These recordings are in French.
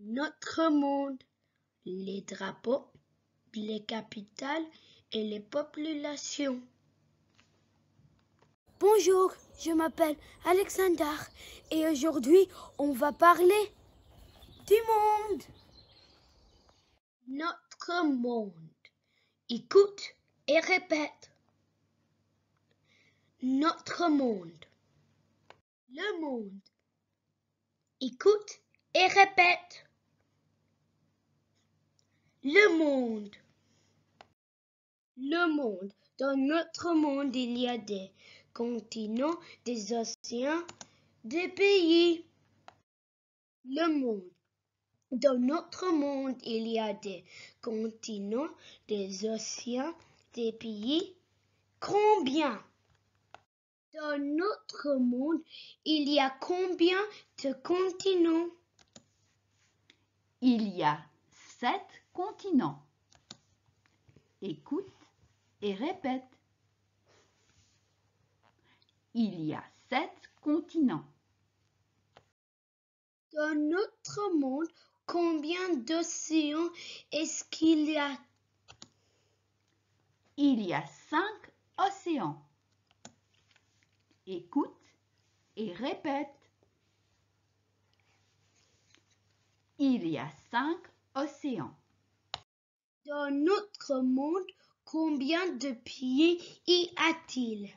notre monde, les drapeaux, les capitales et les populations. Bonjour, je m'appelle Alexander et aujourd'hui on va parler du monde. Notre monde. Écoute et répète. Notre monde. Le monde. Écoute et répète. Le monde. Le monde. Dans notre monde, il y a des continents, des océans, des pays. Le monde. Dans notre monde, il y a des continents, des océans, des pays. Combien? Dans notre monde, il y a combien de continents? Il y a 7 continents. Écoute et répète. Il y a 7 continents. Dans notre monde, combien d'océans est-ce qu'il y a? Il y a 5 océans. Écoute et répète. Il y a 5 océans. Dans notre monde, combien de pays y a-t-il?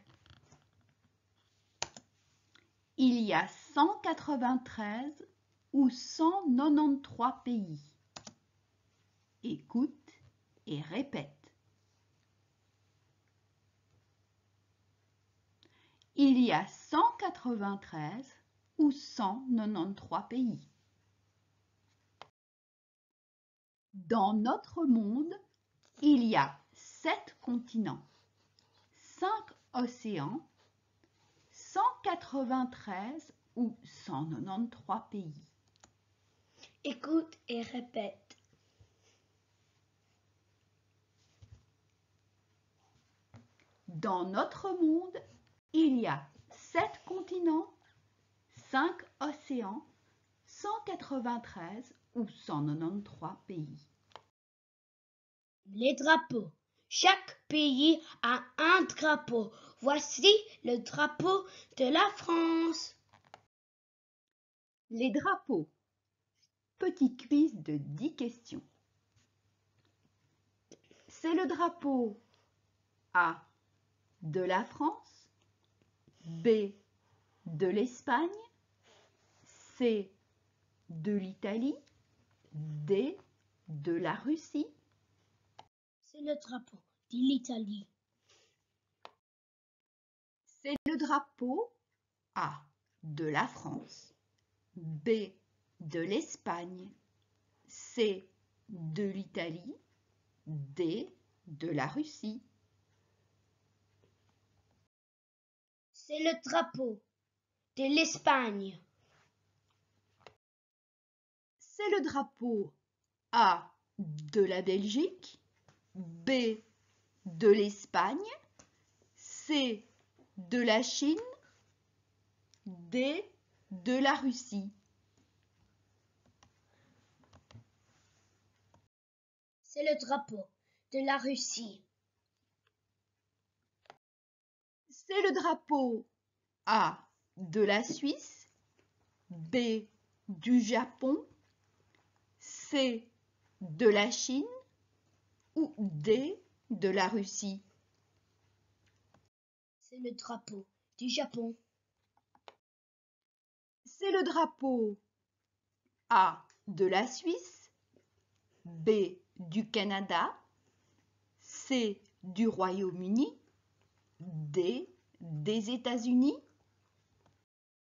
Il y a 193 ou 193 pays. Écoute et répète. Il y a 193 ou 193 pays. Dans notre monde, il y a 7 continents, 5 océans, 193 ou 193 pays. Écoute et répète. Dans notre monde, il y a 7 continents, 5 océans, 193 ou 193 pays. Les drapeaux. Chaque pays a un drapeau. Voici le drapeau de la France. Les drapeaux. Petit quiz de 10 questions. C'est le drapeau A de la France, B de l'Espagne, C de l'Italie, D de la Russie. C'est le drapeau de l'Italie. C'est le drapeau A de la France, B de l'Espagne, C de l'Italie, D de la Russie. C'est le drapeau de l'Espagne. C'est le drapeau A de la Belgique, B de l'Espagne, C de la Chine, D de la Russie. C'est le drapeau de la Russie. C'est le drapeau A de la Suisse, B du Japon, C de la Chine ou D de la Russie. C'est le drapeau du Japon. C'est le drapeau A de la Suisse, B du Canada, C du Royaume-Uni, D des États-Unis.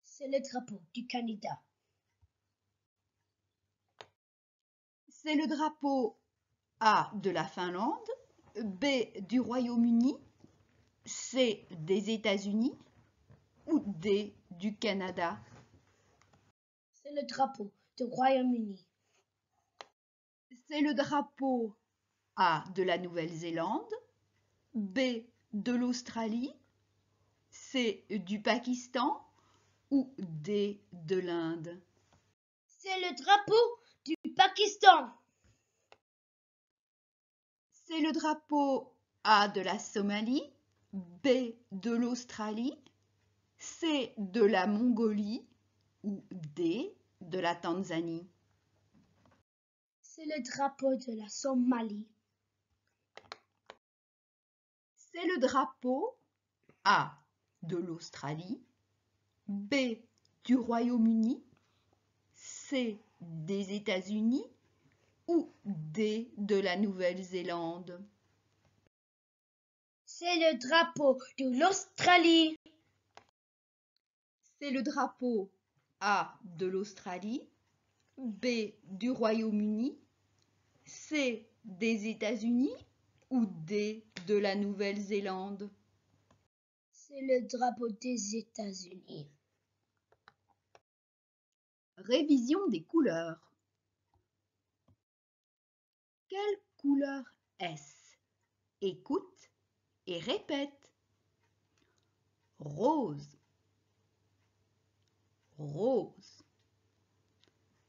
C'est le drapeau du Canada. C'est le drapeau A de la Finlande, B du Royaume-Uni, C des États-Unis ou D du Canada. C'est le drapeau du Royaume-Uni. C'est le drapeau A de la Nouvelle-Zélande, B de l'Australie, C du Pakistan ou D de l'Inde. C'est le drapeau du du Pakistan. C'est le drapeau A de la Somalie, B de l'Australie, C de la Mongolie ou D de la Tanzanie. C'est le drapeau de la Somalie. C'est le drapeau A de l'Australie, B du Royaume-Uni, C des États-Unis ou D de la Nouvelle-Zélande. C'est le drapeau de l'Australie. C'est le drapeau A de l'Australie, B du Royaume-Uni, C des États-Unis ou D de la Nouvelle-Zélande. C'est le drapeau des États-Unis. Révision des couleurs. Quelle couleur est-ce? Écoute et répète. Rose, rose.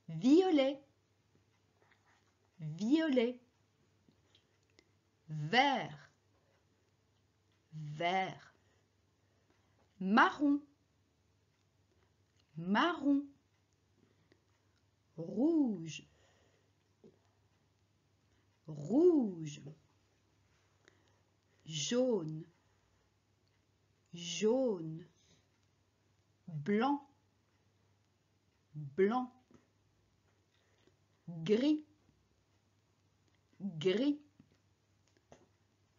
Violet, violet. Vert, vert. Marron, marron. Rouge, rouge. Jaune, jaune. Blanc, blanc. Gris, gris.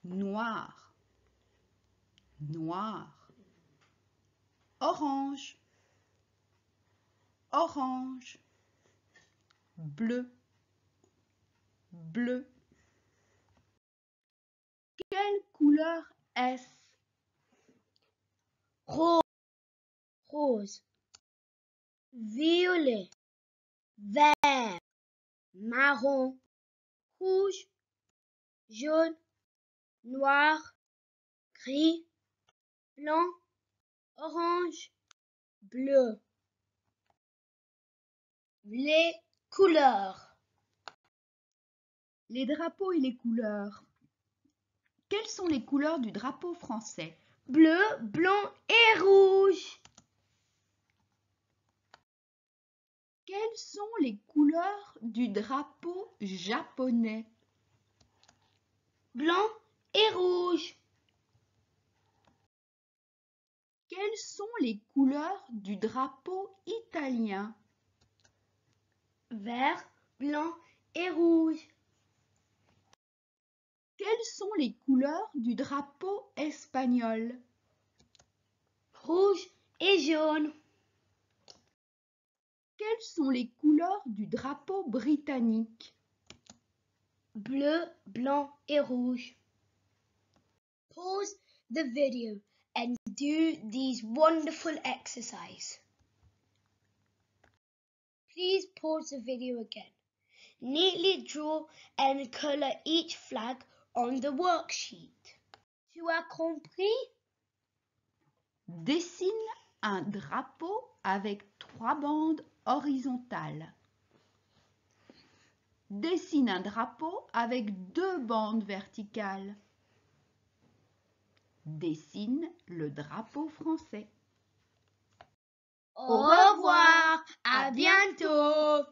Noir, noir. Orange, orange. Bleu, bleu. Quelle couleur est-ce? Rose, rose. Violet, vert, marron, rouge, jaune, noir, gris, blanc, orange, bleu. Les couleurs. Les drapeaux et les couleurs. Quelles sont les couleurs du drapeau français? Bleu, blanc et rouge. Quelles sont les couleurs du drapeau japonais? Blanc et rouge. Quelles sont les couleurs du drapeau italien? Vert, blanc et rouge. Quelles sont les couleurs du drapeau espagnol? Rouge et jaune. Quelles sont les couleurs du drapeau britannique? Bleu, blanc et rouge. Pause the video and do these wonderful exercises. Please pause the video again. Neatly draw and color each flag on the worksheet. Tu as compris? Dessine un drapeau avec 3 bandes horizontales. Dessine un drapeau avec 2 bandes verticales. Dessine le drapeau français. Au revoir, à bientôt.